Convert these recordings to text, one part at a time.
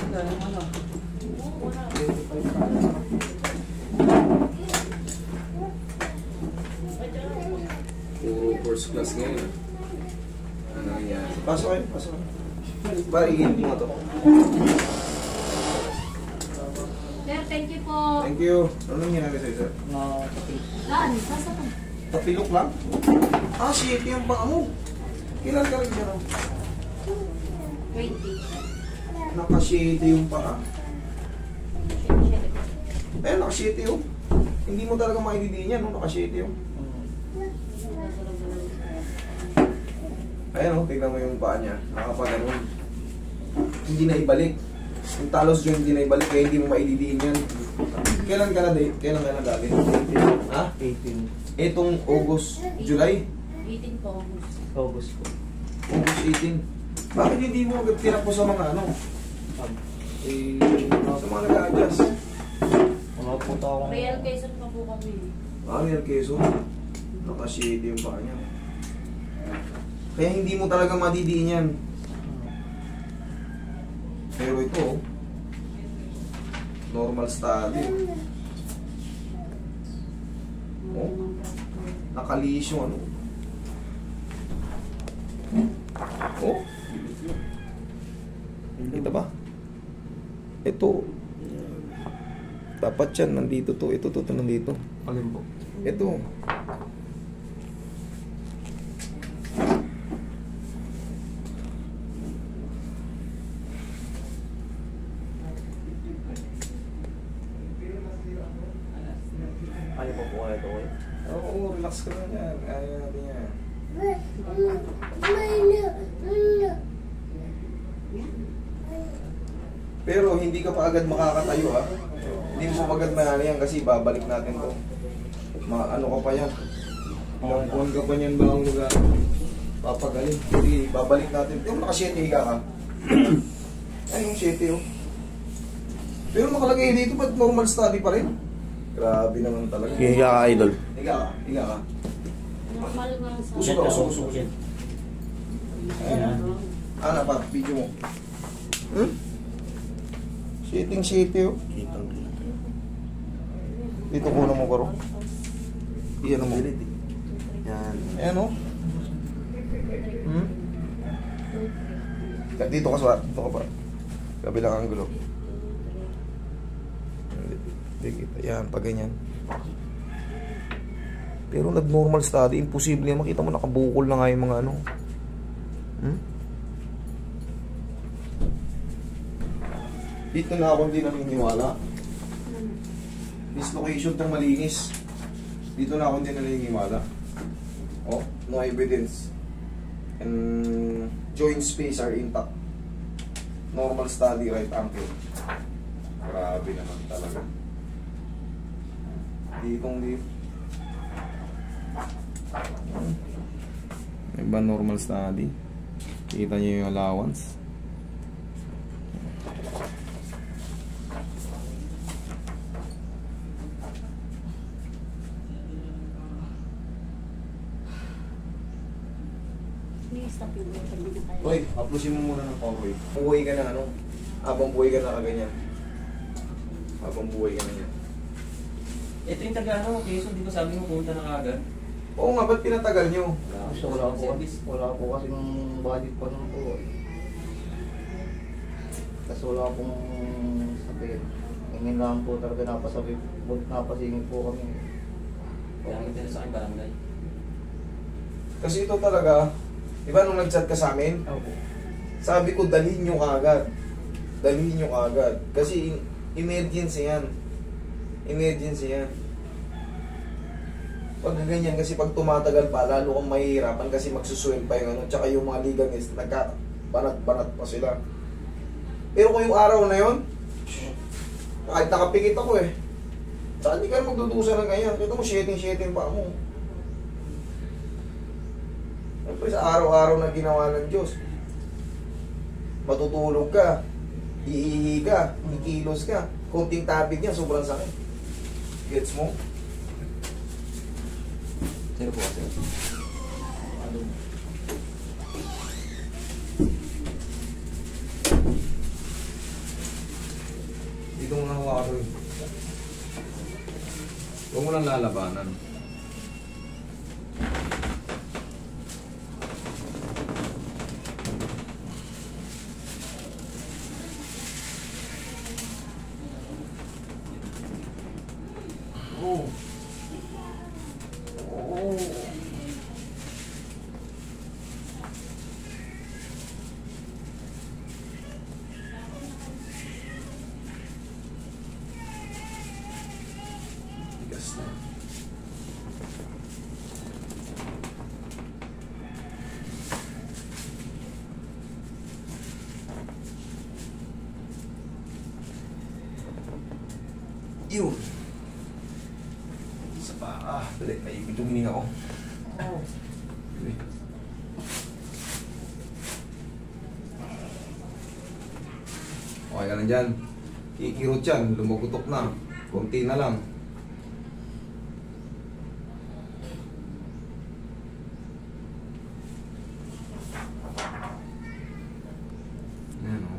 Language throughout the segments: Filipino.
maganda yung ano. Puro first class ngayon. Ano yan? Pasok kayo, pasok kayo. Ba, iinit mo ito. Sir, thank you po. Thank you. Ano nangyari sa'yo, sir? Saan? Sasa po? Tapilok lang? Ah, shit, yung paa mo. Kailan ka rin siya? 20. Nakashite yung paa. Eh, nakashite yung. Hindi mo talaga maididiin yan, no? Nakashite yung. Ayan, oh, tignan mo yung paa niya. Nakapaganon. Hindi na ibalik. Yung talos yung hindi na ibalik, kaya hindi mo maididiin yan. Kailan ka na dali? 18. Ha? 18. Itong August, July? 18 po. August po. August 18. Bakit hindi mo agad tinapos sa mga ano? Sa mga nag-a-adjust? Wala po ako. Real Quezon pa po kami. Ah, Real Quezon. Nakashade yung paa niya. Kaya hindi mo talaga madidiin yan. Pero ito, normal study. Oh, nakalis yung ano. Oh, kita ba? Ito. Dapat yan, nandito to. Ito nandito. Alin po? Ito. Ano po po kaya ito ko? Oo, relax ka lang yan. Kaya natin yan. Pero hindi ka pa agad makakatayo ha. Hindi mo agad na yan kasi babalik natin to. Ano ka pa yan? Ilang buwan ka pa yan ba ang lugar? Papagaling. Hindi, babalik natin. Yung naka-7 higa ka. Ay, yung 7 oh. Pero nakalagay dito, ba't normal study pa rin? Grabe naman talaga. Higa ka, idol. Higa ka, higa ka. Normal nga sa... Usok ka, usok. Ayan. Ano pa, video mo. Shitting oh. Dito kuno mo karo. Iyan mo. Yan. Ayan oh. Dito ka swat. Dito ka pa. Kabilang anggulo. Yan, pag ganyan. Pero nag-normal study, imposible yan. Makita mo nakabukol na nga yung mga ano. Dito na ako hindi naniniwala. Dislocation itong malinis. Dito na ako hindi naniniwala. Oh, no evidence. And joint space are intact. Normal study, right ankle. Grabe naman talaga. Ditong dito. Iba normal study. Kita niyo yung allowance. Hoy, uploadin mo muna ng power. Buhay ka na ano? Habang buhay ka na kaganyan. Habang buhay ka na yan. Ito yung taga-ano, Quezon, di ba sabi mo punta na kagad? Oo nga, ba't pinatagal nyo? Wala po kasi ng budget pa nun po. Kasi wala pong sabihin. Hingin lang po talaga napasingin po kami. Kaya kita na sa akin barangay. Kasi ito talaga, di ba nung nag-chat ka sa amin? Opo. Sabi ko, dalhin nyo kaagad. Dalhin nyo kaagad. Kasi emergency yan. Emergency yan. Pag ganyan, kasi pag tumatagal pa, lalo kang mahihirapan kasi magsusuwel pa yung ano, tsaka yung mga ligaments, nagkabanat-banat pa sila. Pero kung yung araw na yun, kahit nakapikit ako eh, saan di ka magdudusa ng ganyan? Kita mo, shedding pa mo. Siyempre sa araw-araw na ginawa ng Diyos, matutulog ka, iihi ka, ikilos ka, konting tabig niya, sobrang sakit. Gets mo? Sino po kasi? Dito mo na hawakan. Huwag mo nang lalabanan. Oh. Oh. Tigas na. Yun. Isa pa. Dali. Naipit yung hininga ko. Dali. Okay ka lang dyan. Kikirot yan. Lumugutok na. Kunti na lang. Ayan o.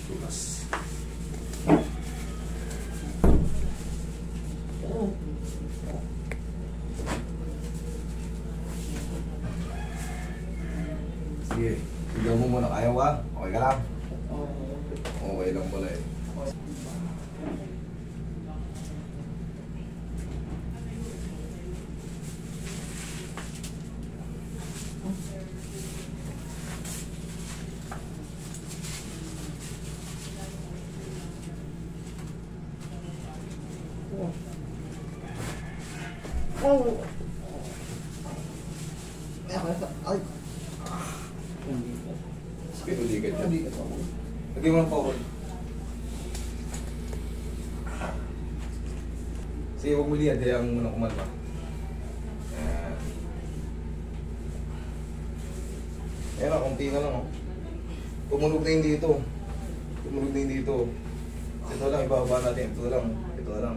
Tulas. Sige, tignan mo muna. Kaya ba? Okay ka lang? Okay lang pala eh. Ay. Sige, uligat yan. Lagyan mo ng forward. Sige, huwag muli yan. Hayaan mo muna kumalma. Ayan. Ayan na, konti na lang oh. Tumunog na yun dito. Tumunog na yun dito. Ito lang, ibababa natin. Ito lang. Ito lang.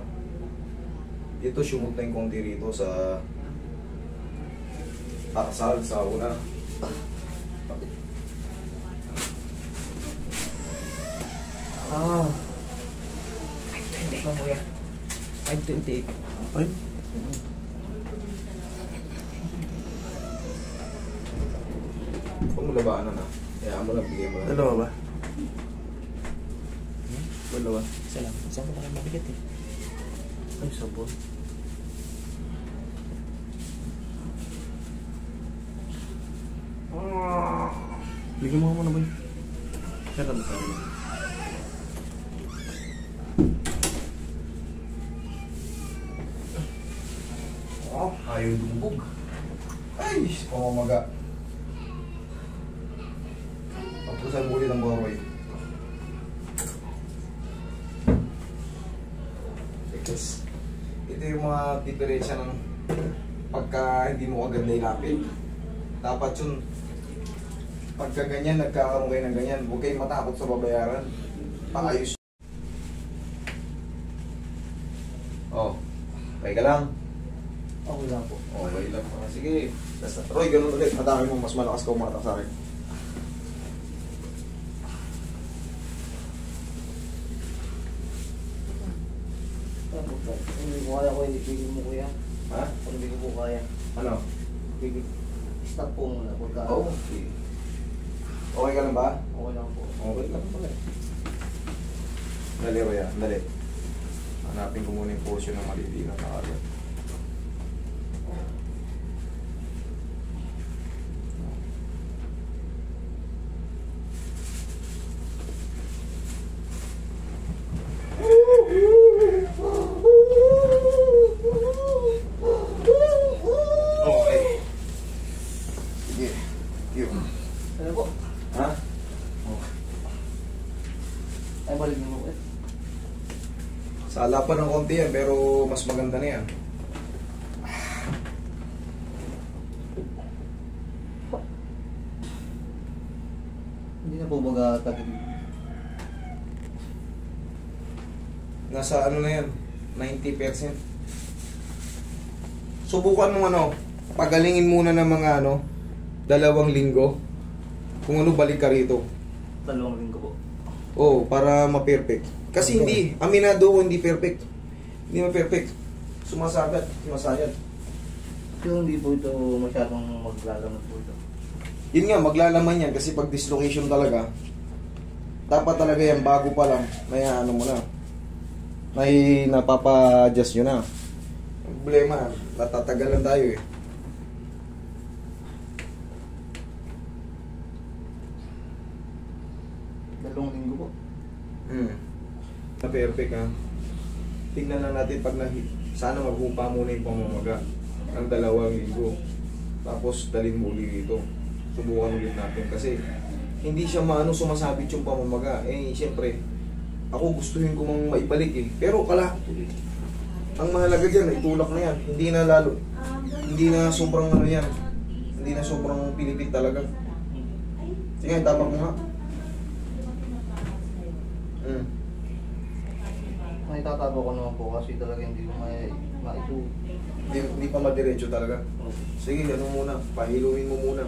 Ito, sumot na yung konti rito sa taksal, sa una. Ah. 528. Ay. Huwag mo labanan na. Hayaan mo lang, bigay mo lang. Dalawa ba? Dalawa. Isa lang. Saan ko parang mabigat eh. Ay, sabon. Bigyan mo muna ba yun? Kaya ba tayo? Oh, ayaw dumubog. Ay, pamamaga. Papusan mo ulit ang baboy. Because ito yung mga diferensya ng pagka hindi mo agad nailapit. Dapat yun, pagka ganyan, nagkakaroon kayo ng ganyan, huwag kayong matakot sa babayaran. Paayos. Oh, okay ka lang. Ako lang po. Okay lang. Sige. Basta, Roy, ganun ulit. Madami mo, mas malakas ka umatak sa akin. Kung hindi ko kaya ko, hindi bigyan mo kuya. Ha? Kung hindi ko po kaya, Ano? bigyan. Stop po muna. Pagka, Oo. Okay. Okay ka lang ba? Okay lang po. Okay lang pala. Dali, Roy. Dali. Hanapin ko muna yung portion ng maliligat na agad. Okay. Sige. Yun. Ano po? Ha? Okay. Ay, balik mo po. Sala pa ng konti yan, pero mas maganda na yan. Hindi na po baga tagil. Nasa ano na yan, 90%. Subukan mo ano, pagalingin muna ng mga ano, 2 linggo. Kung ano, balik ka rito. 2 linggo po. Oo, para ma-perfect. Kasi hindi, aminado ko hindi perfect. Hindi ma-perfect. Sumasagad, sumasayad. Yung hindi po ito masyadong maglalamot po ito. Yun nga, maglalaman yan kasi pag dislocation talaga, dapat talaga yan bago pa lang, may ano mo na. May napapa-adjust yun na. Problema, natatagalan tayo eh. Dalawang linggo po. Na perfect ha. Tignan lang natin pag sana maghupa muna yung pamamaga ng 2 linggo. Tapos dalhin mo ulit dito. Subukan ulit natin kasi hindi siya sumasabit yung pamamaga. Eh siyempre, ako gustuhin ko mang maibalik eh. Pero ang mahalaga dyan, itulak na yan. Hindi na lalo. Hindi na sobrang ano yan. Hindi na sobrang pilipit talaga. Sige, tapak mo nga. May tatago ko naman po kasi talaga hindi ko maitu. Hindi pa madiretso talaga. Sige, ano muna. Pahiluin mo muna.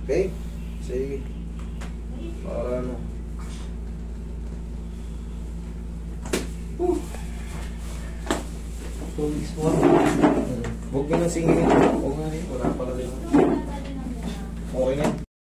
Okay? Sige. Para ano. 2 weeks po. Huwag mo na singin. Huwag nga rin. Wala pala rin. Okay na.